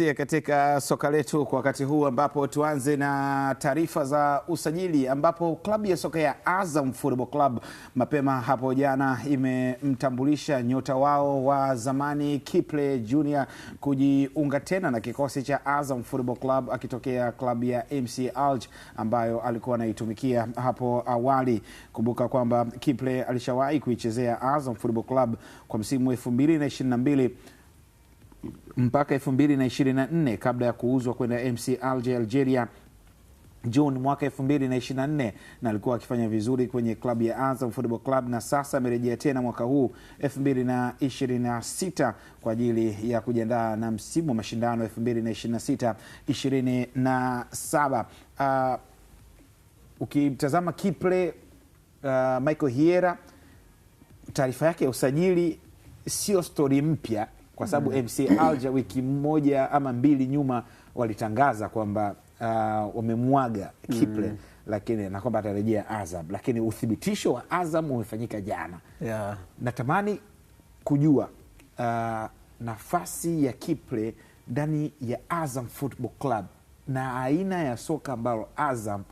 Katika soka letu kwa wakati huu, ambapo tuanze na taarifa za usajili, ambapo klabu ya soka ya Azam Football Club mapema hapo jana imemtambulisha nyota wao wa zamani Kiple Junior kujiunga tena na kikosi cha Azam Football Club akitokea klabu ya MC Alger ambayo alikuwa anaitumikia hapo awali. Kumbuka kwamba Kiple alishawahi kuichezea Azam Football Club kwa msimu 2022 mpaka 2024 kabla ya kuuzwa kwenda MC Alger Algeria June mwaka 2024, na alikuwa akifanya vizuri kwenye klabu ya Azam Football Club, na sasa amerejea tena mwaka huu 2026 kwa ajili ya kujiandaa na msimu wa mashindano 2026-27. Ukitazama Kiple, Michael Hiera, taarifa yake ya usajili sio story mpya, kwa sababu MC Alger wiki moja ama mbili nyuma walitangaza kwamba wamemwaga Kiple, lakini na kwamba atarejea Azam, lakini uthibitisho wa Azam umefanyika jana. Natamani kujua nafasi ya Kiple ndani ya Azam Football Club na aina ya soka ambalo Azam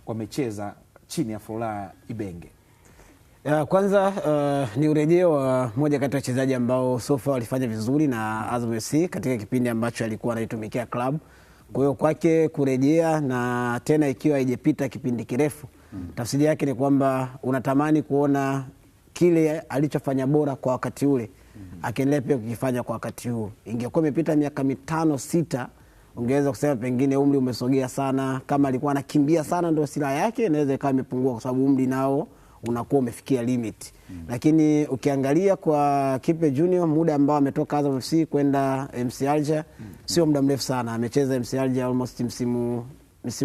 wamecheza chini ya Florent Ibenge. Kwanza ni urejeo wa moja kati ya wachezaji ambao sofa walifanya vizuri na Azam FC katika kipindi ambacho alikuwa anaitumikia club. Kwa hiyo kwake kurejea, na tena ikiwa haijapita kipindi kirefu, tafsiri yake ni kwamba unatamani kuona kile alichofanya bora kwa wakati ule akiendelea pia kukifanya kwa wakati huu. Ingekuwa imepita miaka 5-6, ungeweza kusema pengine umri umesogea sana. Kama alikuwa anakimbia sana ndio silaha yake, inaweza ikawa imepungua kwa sababu umri nao unakuwa umefikia limit. Lakini ukiangalia kwa Kiple Junior, muda ambao ametoka Azam FC kwenda MC Alger sio muda mrefu sana. Amecheza MC Alger almost misimu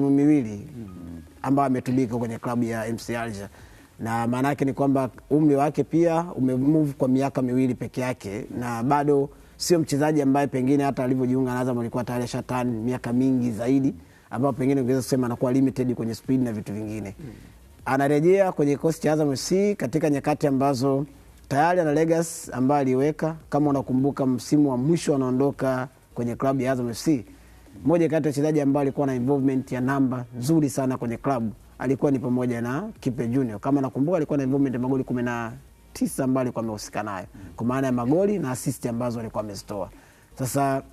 miwili ambao ametumika kwenye klabu ya MC Alger, na maana yake ni kwamba umri wake pia umemove kwa miaka miwili peke yake, na bado sio mchezaji ambaye pengine hata alivyojiunga na Azam alikuwa tayari shatani miaka mingi zaidi, ambao pengine ungeweza kusema anakuwa limited kwenye speed na vitu vingine. Anarejea kwenye kikosi cha Azam FC katika nyakati ambazo tayari ana legacy ambayo aliweka. Kama unakumbuka msimu wa mwisho anaondoka kwenye klabu ya Azam FC, mmoja kati ya wachezaji ambao alikuwa na involvement ya namba nzuri sana kwenye klabu alikuwa ni pamoja na Kiple Junior. Kama nakumbuka alikuwa na involvement ya magoli 19 ambayo alikuwa amehusika nayo, kwa maana ya magoli na assist ambazo alikuwa amezitoa. Sasa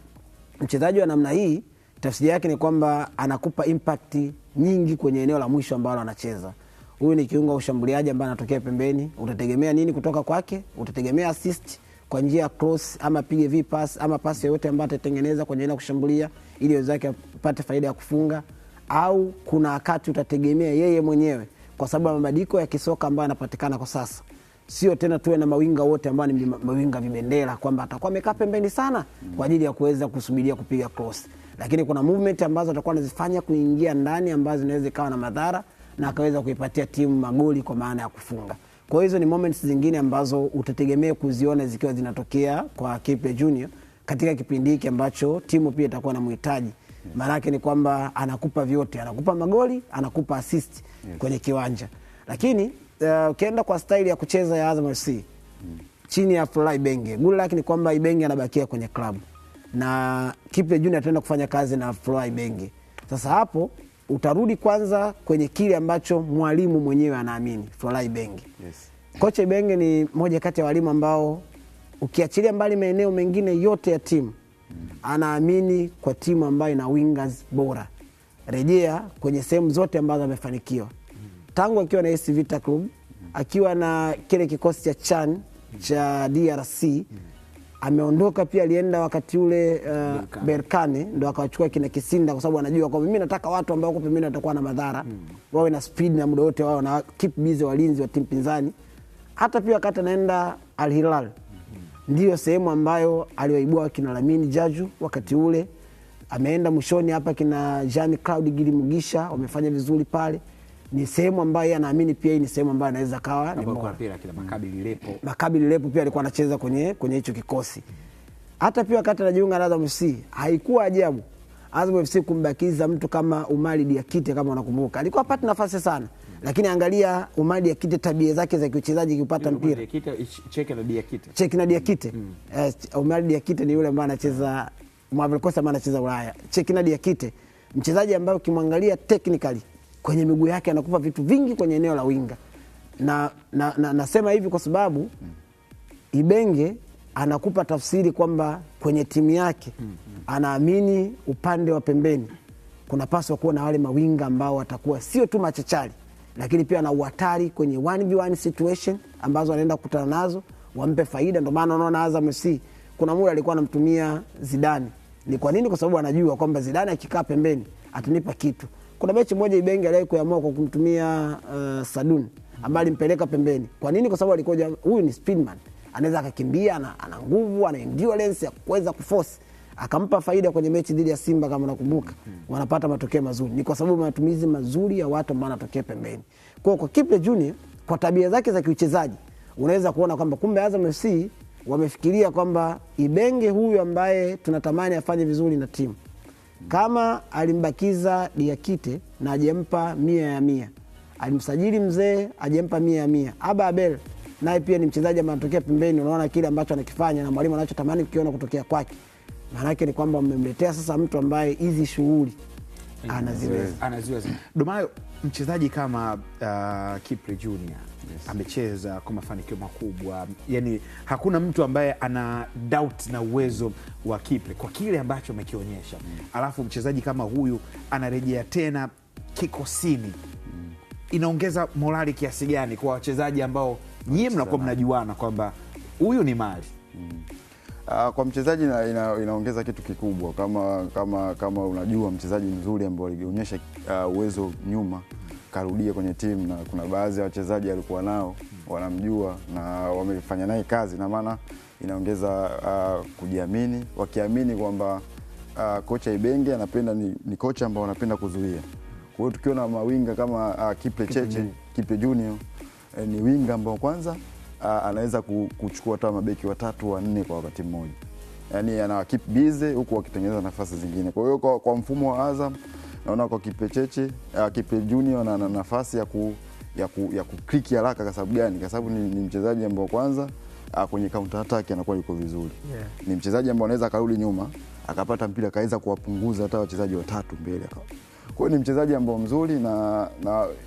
mchezaji wa namna hii, tafsiri yake ni kwamba anakupa impact nyingi kwenye eneo la mwisho ambalo anacheza. Huyu ni kiungo ushambuliaji ambaye anatokea pembeni. Utategemea nini kutoka kwake? Utategemea assist kwa njia ya cross, ama pige v-pass, ama pasi yoyote ambayo atatengeneza kwenye eneo kushambulia ili wenzake apate faida ya kufunga, au kuna wakati utategemea yeye mwenyewe, kwa sababu mabadiliko ya kisoka ambayo yanapatikana kwa sasa sio tena tuwe na mawinga wote ambao ni mawinga vibendera kwamba atakuwa amekaa pembeni sana kwa ajili ya kuweza kusubiria kupiga cross, lakini kuna movement ambazo atakuwa anazifanya kuingia ndani ambazo zinaweza kawa na madhara na akaweza kuipatia timu magoli kwa maana ya kufunga. Kwa hizo ni moments zingine ambazo utategemea kuziona zikiwa zinatokea kwa Kiple Junior katika kipindi hiki ambacho timu pia itakuwa na mhitaji. Maana yake ni kwamba anakupa vyote, anakupa magoli, anakupa assist kwenye kiwanja. Lakini ukienda kwa style ya kucheza ya Azam FC chini ya Florent Ibenge, good luck ni kwamba Ibenge anabakia kwenye club na Kiple Junior ataenda kufanya kazi na Florent Ibenge. Sasa hapo utarudi kwanza kwenye kile ambacho mwalimu mwenyewe anaamini, Florent Ibenge. Kocha Ibenge ni moja kati ya walimu ambao ukiachilia mbali maeneo mengine yote ya timu, anaamini kwa timu ambayo ina wingers bora. Rejea kwenye sehemu zote ambazo amefanikiwa. Tangu akiwa na AS Vita Club, akiwa na kile kikosi cha CHAN cha DRC, ameondoka pia, alienda wakati ule Berkane, ndo akawachukua kina Kisinda, kwa sababu anajua kwa mimi nataka watu ambao wako pembeni watakuwa na madhara, wawe na speed na muda wote wao na keep busy walinzi wa timu pinzani. Hata pia wakati anaenda Al Hilal, ndio sehemu ambayo aliwaibua kina Lamine Jaju wakati ule. Ameenda mwishoni hapa kina Jean Claude Gilimugisha, wamefanya vizuri pale. Ni sehemu ambayo anaamini pia hii ni sehemu ambayo anaweza kawa ni bora. Makabili Lepo pia alikuwa anacheza kwenye hicho kikosi. Hata pia wakati anajiunga na Azam FC, haikuwa ajabu Azam FC kumbakiza mtu kama Umari Diakite. Kama unakumbuka alikuwa apata nafasi sana, lakini angalia Umari Diakite, tabia zake za kiuchezaji kupata mpira. Cheki na Diakite. Umari Diakite ni yule ambaye anacheza Ivory Coast ambaye anacheza Ulaya. Chekina Diakite, mchezaji ambaye ukimwangalia technically kwenye miguu yake anakupa vitu vingi kwenye eneo la winga. Nasema hivi kwa sababu Ibenge anakupa tafsiri kwamba kwenye timu yake anaamini upande wa pembeni kunapaswa kuwa na wale mawinga ambao watakuwa sio tu machachari, lakini pia na uhatari kwenye 1v1 situation ambazo anaenda kukutana nazo, wampe faida. Ndio maana unaona Azam FC kuna muda alikuwa anamtumia Zidane. Ni kwa nini? Kwa sababu anajua kwamba Zidane akikaa pembeni atanipa kitu. Kuna mechi moja Ibenge aliwahi kuamua kwa kumtumia Sadun ambaye alimpeleka pembeni. Kwa nini? Kwa sababu alikuwa huyu ni speedman, anaweza akakimbia, ana nguvu, ana endurance ya kuweza kuforce. Akampa faida kwenye mechi dhidi ya Simba kama nakumbuka. Wanapata matokeo mazuri. Ni kwa sababu matumizi mazuri ya watu ambao wanatokea pembeni. Kwa Kipe Junior kwa tabia zake za kiuchezaji unaweza kuona kwamba kumbe Azam FC wamefikiria kwamba Ibenge huyu ambaye tunatamani afanye vizuri na timu, kama alimbakiza Diakite na ajempa 100%, alimsajili mzee ajempa 100%. Aba Abel naye pia ni mchezaji ambaye anatokea pembeni, unaona kile ambacho anakifanya na mwalimu anachotamani kukiona kutokea kwake. Maana yake ni kwamba mmemletea sasa mtu ambaye hizi shughuli anaziweza. Domayo, mchezaji kama Kipe Junior amecheza kwa mafanikio makubwa, yani hakuna mtu ambaye ana doubt na uwezo wa Kipe kwa kile ambacho amekionyesha. Alafu mchezaji kama huyu anarejea tena kikosini, inaongeza morali kiasi gani kwa wachezaji ambao nyie mnakuwa mnajuana kwamba huyu ni mali? Kwa mchezaji inaongeza kitu kikubwa kama unajua mchezaji mzuri ambaye alionyesha uwezo nyuma karudia kwenye timu, na kuna baadhi ya wachezaji alikuwa nao wanamjua na wamefanya naye kazi, na maana inaongeza kujiamini, wakiamini kwamba kocha Ibenge anapenda ni kocha ambao anapenda kuzuia. Kwa hiyo tukiona mawinga kama Kipe Junior ni winga ambao kwanza anaweza kuchukua hata mabeki 3 4 kwa wakati mmoja. Yaani ana keep busy huku wakitengeneza nafasi zingine. Kwa hiyo kwa mfumo wa Azam naona kwa Kipe Junior ana nafasi ya kukliki haraka. Kwa sababu gani? Kwa sababu ni mchezaji ambao kwanza kwenye counter attack anakuwa yuko vizuri. Ni mchezaji ambao anaweza karudi nyuma akapata mpira kaweza kuwapunguza hata wachezaji 3 mbele. Kwa hiyo ni mchezaji ambao mzuri na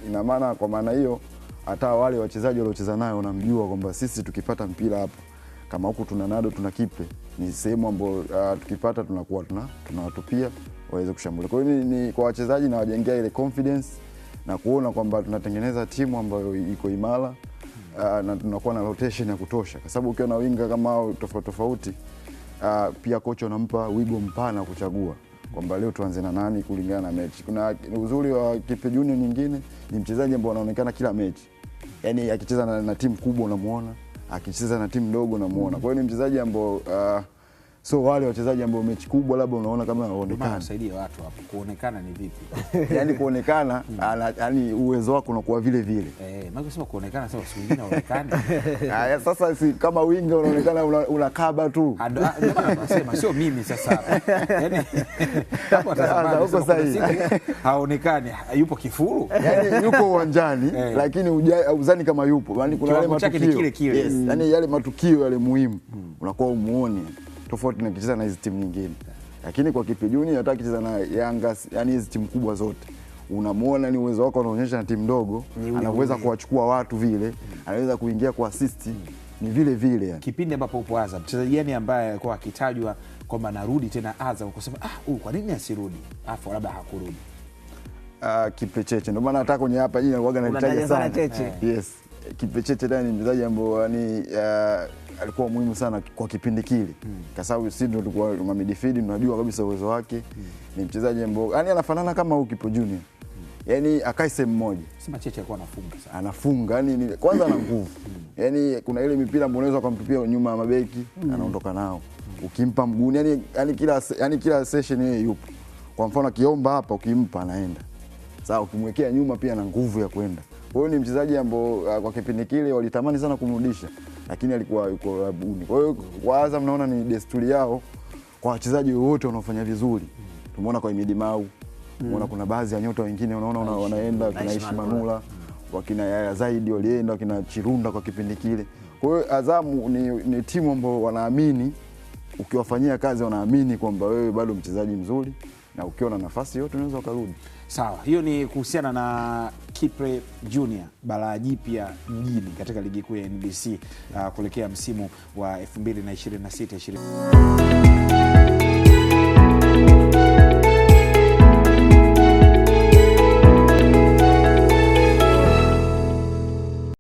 ina maana, kwa maana hiyo hata wale wachezaji waliocheza nayo wanamjua kwamba sisi tukipata mpira hapa kama huku tuna Nado tuna Kipe, ni sehemu ambayo tukipata tunakuwa tunawatupia waweze kushambulia. Kwa hiyo ni kwa wachezaji na wajengea ile confidence na kuona kwamba tunatengeneza timu ambayo iko imara, na tunakuwa na rotation ya kutosha, kwa sababu ukiwa na winga kama hao tofauti pia kocha unampa wigo mpana kuchagua kwamba leo tuanze na nani kulingana na mechi. Kuna uzuri wa Kipe Junior nyingine ni mchezaji ambaye anaonekana kila mechi. Yaani akicheza na timu kubwa unamuona, akicheza na timu ndogo unamuona. Kwa hiyo ni mchezaji ambaye so wale wachezaji ambao mechi kubwa labda unaona kama anaonekana. Nasaidia watu hapo kuonekana ni vipi? Yaani kuonekana yaani uwezo wako unakuwa vile vile. Maana sema kuonekana sasa siku nyingine unaonekana. Sasa si kama winga unaonekana unakaba tu. Ndio nasema sio mimi sasa. Yaani hapo atasema haonekani, yupo kifuru. Yaani yuko uwanjani lakini uzani kama yupo. Yaani kuna yale matukio. Yes. Yaani yale matukio yale muhimu unakuwa umuone, tofauti na kicheza na hizo timu nyingine. Lakini kwa Kipe Junior hata kicheza na Yanga, yani hizo timu kubwa zote, unamuona ni uwezo wako unaonyesha na timu ndogo, anaweza kuwachukua watu vile, anaweza kuingia kwa assist, ni vile vile yani. Kipindi ambapo upo Azam, mchezaji gani ambaye alikuwa akitajwa kwamba narudi tena Azam, ukasema kwa nini asirudi? Afu labda hakurudi. Kipe Cheche. Ndio maana hata kwenye hapa jina huaga nalitaja sana. Yes. Kipe Cheche ni mchezaji ambaye yani alikuwa muhimu sana kwa kipindi kile. Kwa sababu sisi ndio tulikuwa ma midfield, tunajua kabisa uwezo wake. Ni mchezaji ambaye yani anafanana kama Kipe Junior. Yaani akai sehemu moja. Sema Cheche alikuwa anafunga sana. Anafunga, yani kwanza ana nguvu. Yaani kuna ile mipira ambayo unaweza kumpipia nyuma ya mabeki, anaondoka nao. Ukimpa mguuni, yani kila session yeye yupo. Kwa mfano akiomba hapa ukimpa anaenda. Sawa, ukimwekea nyuma pia na nguvu ya kwenda. Kwa hiyo ni mchezaji ambaye kwa kipindi kile walitamani sana kumrudisha, lakini alikuwa yuko labuni. Kwa hiyo kwa Azam naona ni desturi yao kwa wachezaji wote wanaofanya vizuri. Tumeona kwa Imidi Mau, tumeona kuna baadhi ya nyota wengine unaona wanaenda, kuna Aishi Manula, wakina Yaya Zaidi walienda, wakina Chirunda kwa kipindi kile. Kwa hiyo Azam ni timu ambayo wanaamini ukiwafanyia kazi wanaamini kwamba wewe bado mchezaji mzuri, na ukiwa na nafasi yote unaweza ukarudi. Sawa, hiyo ni kuhusiana na Kipre Junior, balaa jipya mjini katika ligi kuu ya NBC kuelekea msimu wa 2026-2027.